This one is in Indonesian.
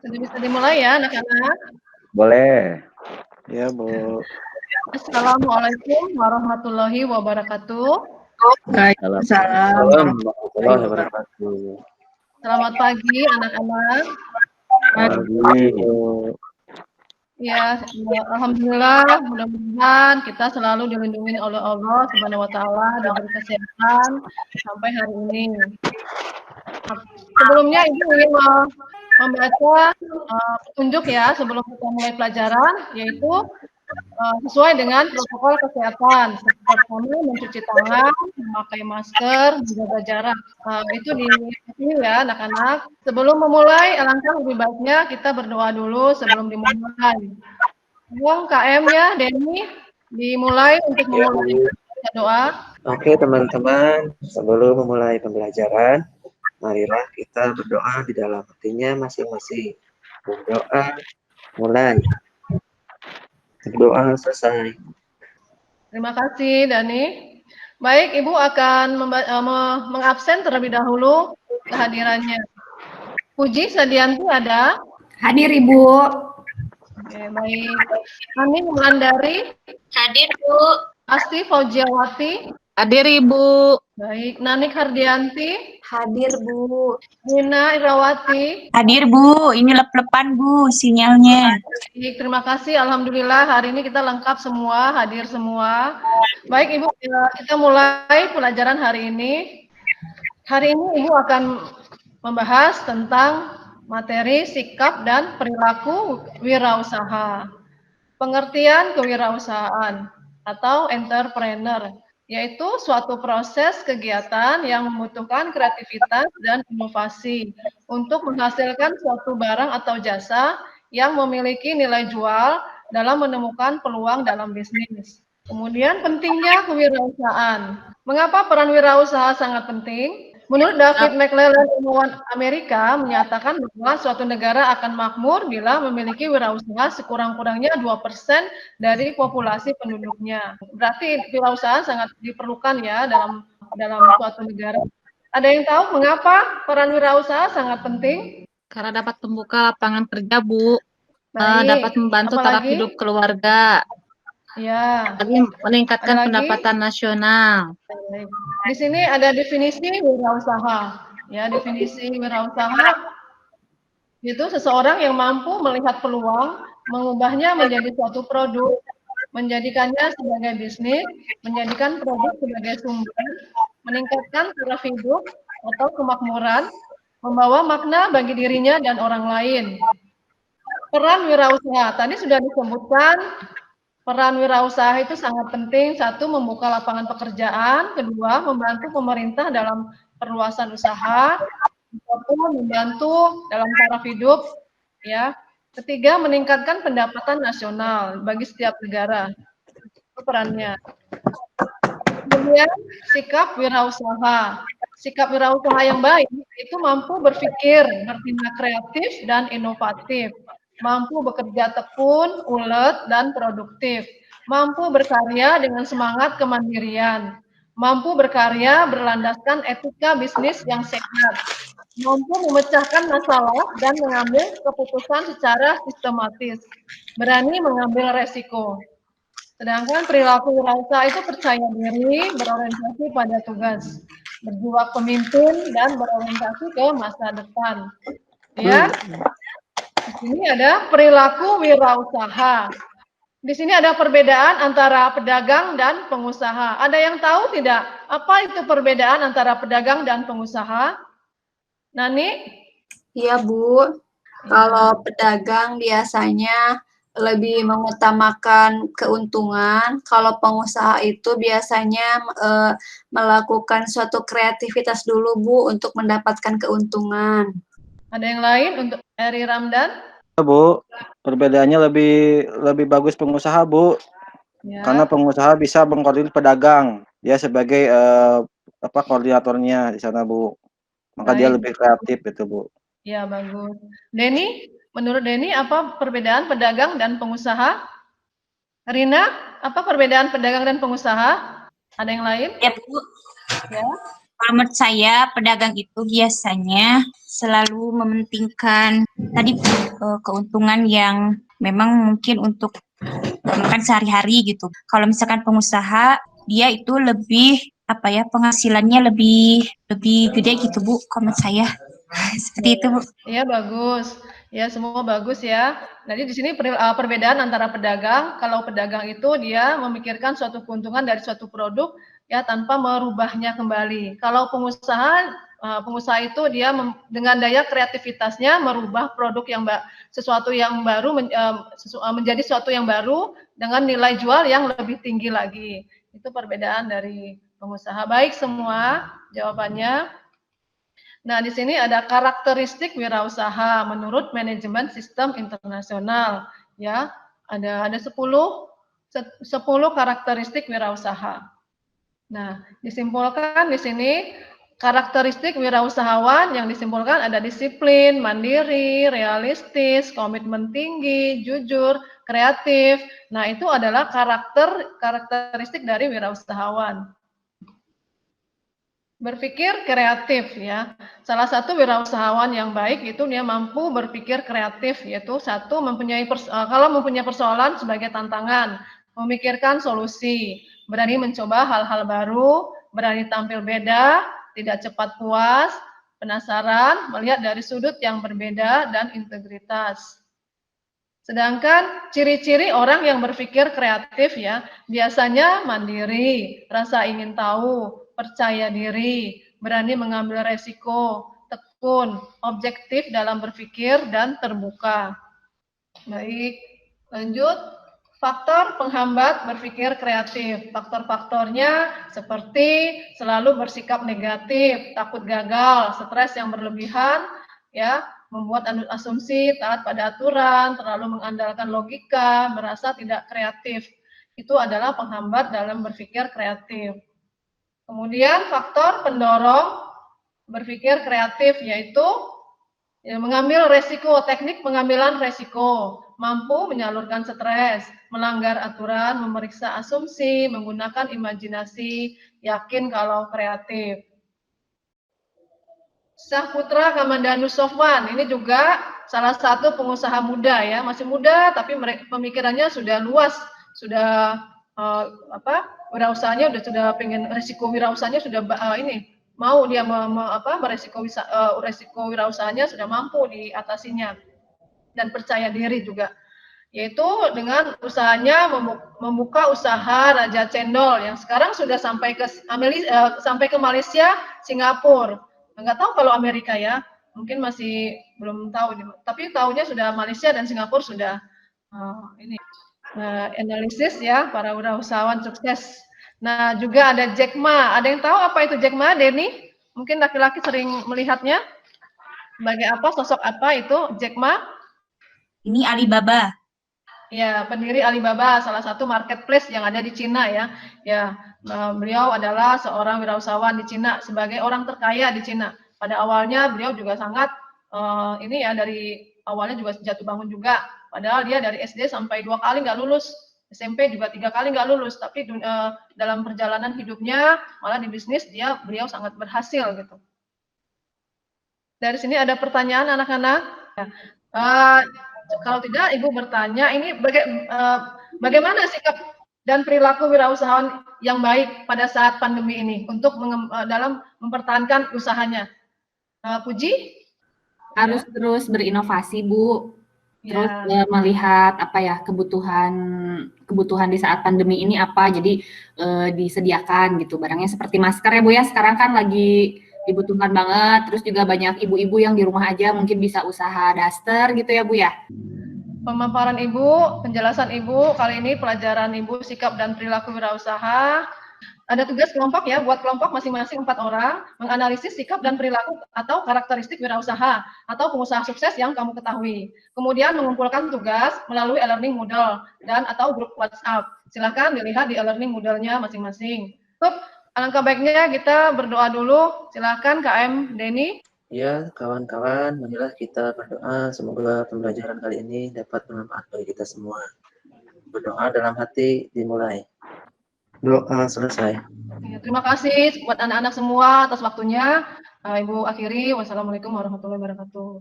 Sudah bisa dimulai ya anak-anak? Boleh. Ya, Bu. Assalamualaikum warahmatullahi wabarakatuh. Waalaikumsalam warahmatullahi wabarakatuh. Selamat pagi anak-anak. Pagi. Ya, alhamdulillah, mudah-mudahan kita selalu dilindungi oleh Allah Subhanahu wa taala, diberi kesehatan sampai hari ini. Sebelumnya Ibu ingin membaca petunjuk ya sebelum kita mulai pelajaran, yaitu sesuai dengan protokol kesehatan. Pertama, mencuci tangan, memakai masker, menjaga jarak. Itu di sini ya anak-anak. Sebelum memulai, alangkah lebih baiknya kita berdoa dulu sebelum dimulai. Tolong KM ya, Denny, dimulai untuk memulai doa. Oke, teman-teman, sebelum memulai pembelajaran, marilah kita berdoa di dalam hatinya masing-masing. Berdoa mulai. Berdoa selesai. Terima kasih, Dani. Baik, Ibu akan mengabsen terlebih dahulu kehadirannya. Puji Sadianti ada? Hadir, Ibu. Oke, baik. Amin Wulandari? Hadir, Bu. Asti Faujiawati? Hadir, Ibu. Baik. Nanik Hardianti? Hadir, Bu. Nina Irawati? Hadir, Bu. Ini lep-lepan, Bu, sinyalnya. Baik, terima kasih. Alhamdulillah hari ini kita lengkap semua, hadir semua. Baik, Ibu, kita mulai pelajaran hari ini. Hari ini Ibu akan membahas tentang materi sikap dan perilaku wirausaha. Pengertian kewirausahaan atau entrepreneur, yaitu suatu proses kegiatan yang membutuhkan kreativitas dan inovasi untuk menghasilkan suatu barang atau jasa yang memiliki nilai jual dalam menemukan peluang dalam bisnis. Kemudian pentingnya kewirausahaan. Mengapa peran wirausaha sangat penting? Menurut David McLellan, ilmuwan Amerika, menyatakan bahwa suatu negara akan makmur bila memiliki wirausaha sekurang-kurangnya 2% dari populasi penduduknya. Berarti wirausaha sangat diperlukan ya dalam suatu negara. Ada yang tahu mengapa peran wirausaha sangat penting? Karena dapat membuka lapangan kerja, Bu. Baik. Dapat membantu taraf hidup keluarga. Ya. Lagi meningkatkan pendapatan nasional. Baik. Di sini ada definisi wirausaha. Ya, definisi wirausaha itu seseorang yang mampu melihat peluang, mengubahnya menjadi suatu produk, menjadikannya sebagai bisnis, menjadikan produk sebagai sumber, meningkatkan taraf hidup atau kemakmuran, membawa makna bagi dirinya dan orang lain. Peran wirausaha tadi sudah disebutkan. Peran wirausaha itu sangat penting. Satu, membuka lapangan pekerjaan. Kedua, membantu pemerintah dalam perluasan usaha. Kedua, membantu dalam taraf hidup. Ya. Ketiga, meningkatkan pendapatan nasional bagi setiap negara. Itu perannya. Kemudian, sikap wirausaha. Sikap wirausaha yang baik itu mampu berpikir, bertindak kreatif dan inovatif. Mampu bekerja tekun, ulet, dan produktif. Mampu berkarya dengan semangat kemandirian. Mampu berkarya berlandaskan etika bisnis yang sehat. Mampu memecahkan masalah dan mengambil keputusan secara sistematis. Berani mengambil resiko. Sedangkan perilaku wirausaha itu percaya diri, berorientasi pada tugas. Berjiwa pemimpin dan berorientasi ke masa depan. Ya. Di sini ada perilaku wirausaha. Di sini ada perbedaan antara pedagang dan pengusaha. Ada yang tahu tidak apa itu perbedaan antara pedagang dan pengusaha? Nani? Iya, Bu. Kalau pedagang biasanya lebih mengutamakan keuntungan. Kalau pengusaha itu biasanya melakukan suatu kreativitas dulu, Bu, untuk mendapatkan keuntungan. Ada yang lain untuk Eri Ramdan? Bu, perbedaannya lebih bagus pengusaha, Bu. Ya. Karena pengusaha bisa mengkoordinir pedagang, dia sebagai koordinatornya di sana, Bu. Maka dia lebih kreatif itu, Bu. Ya, bagus. Denny, menurut Denny apa perbedaan pedagang dan pengusaha? Rina, apa perbedaan pedagang dan pengusaha? Ada yang lain? Ya, Bu. Ya. Kalau menurut saya, pedagang itu biasanya selalu mementingkan tadi keuntungan yang memang mungkin untuk makan sehari-hari gitu. Kalau misalkan pengusaha, dia itu lebih apa ya, penghasilannya lebih gede gitu Bu, kalau menurut saya. Seperti itu Bu. Iya, bagus. Ya, semua bagus ya. Jadi di sini perbedaan antara pedagang, kalau pedagang itu dia memikirkan suatu keuntungan dari suatu produk ya tanpa merubahnya kembali. Kalau pengusaha itu dia dengan daya kreativitasnya merubah produk yang sesuatu yang baru menjadi sesuatu yang baru dengan nilai jual yang lebih tinggi lagi. Itu perbedaan dari pengusaha. Baik semua jawabannya. Nah, di sini ada karakteristik wirausaha menurut manajemen sistem internasional, ya. Ada 10 karakteristik wirausaha. Nah, disimpulkan di sini karakteristik wirausahawan yang disimpulkan ada disiplin, mandiri, realistis, komitmen tinggi, jujur, kreatif. Nah, itu adalah karakteristik dari wirausahawan. Berpikir kreatif ya. Salah satu wirausahawan yang baik itu dia mampu berpikir kreatif, yaitu satu kalau mempunyai persoalan sebagai tantangan, memikirkan solusi, berani mencoba hal-hal baru, berani tampil beda, tidak cepat puas, penasaran, melihat dari sudut yang berbeda dan integritas. Sedangkan ciri-ciri orang yang berpikir kreatif ya, biasanya mandiri, rasa ingin tahu, percaya diri, berani mengambil resiko, tekun, objektif dalam berpikir, dan terbuka. Baik, lanjut. Faktor penghambat berpikir kreatif. Faktor-faktornya seperti selalu bersikap negatif, takut gagal, stres yang berlebihan, ya, membuat asumsi, taat pada aturan, terlalu mengandalkan logika, merasa tidak kreatif. Itu adalah penghambat dalam berpikir kreatif. Kemudian faktor pendorong berpikir kreatif yaitu ya, mengambil resiko, teknik pengambilan resiko, mampu menyalurkan stres, melanggar aturan, memeriksa asumsi, menggunakan imajinasi, yakin kalau kreatif. Saputra Kamandanu Sofwan, ini juga salah satu pengusaha muda ya, masih muda tapi pemikirannya sudah luas, sudah wirausahanya sudah pengen risiko wirausahanya sudah ini mau dia resiko wirausahanya sudah mampu diatasinya dan percaya diri juga, yaitu dengan usahanya membuka usaha Raja Cendol yang sekarang sudah sampai ke Malaysia, Singapura. Nggak tahu kalau Amerika ya, mungkin masih belum tahu, tapi tahunya sudah Malaysia dan Singapura sudah ini analisis ya para wirausahawan sukses. Nah, juga ada Jack Ma. Ada yang tahu apa itu Jack Ma, Denny? Mungkin laki-laki sering melihatnya. Sebagai apa, sosok apa itu Jack Ma? Ini Alibaba. Ya, pendiri Alibaba, salah satu marketplace yang ada di Cina ya. Ya, beliau adalah seorang wirausahawan di Cina, sebagai orang terkaya di Cina. Pada awalnya beliau juga sangat ini ya, dari awalnya juga jatuh bangun juga. Padahal dia dari SD sampai 2 kali nggak lulus, SMP juga 3 kali nggak lulus. Tapi dalam perjalanan hidupnya, malah di bisnis beliau sangat berhasil gitu. Dari sini ada pertanyaan anak-anak. Kalau tidak, Ibu bertanya, ini bagaimana sikap dan perilaku wirausahawan yang baik pada saat pandemi ini untuk dalam mempertahankan usahanya? Puji? Harus terus berinovasi, Bu. Terus melihat apa ya kebutuhan di saat pandemi ini apa, jadi disediakan gitu barangnya seperti masker ya Bu ya, sekarang kan lagi dibutuhkan banget. Terus juga banyak ibu-ibu yang di rumah aja mungkin bisa usaha daster gitu ya Bu ya. Pemaparan Ibu, penjelasan Ibu kali ini pelajaran Ibu sikap dan perilaku wirausaha. Ada tugas kelompok ya, buat kelompok masing-masing 4 orang, menganalisis sikap dan perilaku atau karakteristik wirausaha atau pengusaha sukses yang kamu ketahui. Kemudian mengumpulkan tugas melalui e-learning Moodle dan atau grup WhatsApp. Silahkan dilihat di e-learning Moodle-nya masing-masing. Alangkah baiknya kita berdoa dulu. Silahkan KM Denny. Ya, kawan-kawan, marilah kita berdoa. Semoga pembelajaran kali ini dapat bermanfaat bagi kita semua. Berdoa dalam hati dimulai. Selesai. Ya, terima kasih buat anak-anak semua atas waktunya. Ibu akhiri, wassalamualaikum warahmatullahi wabarakatuh.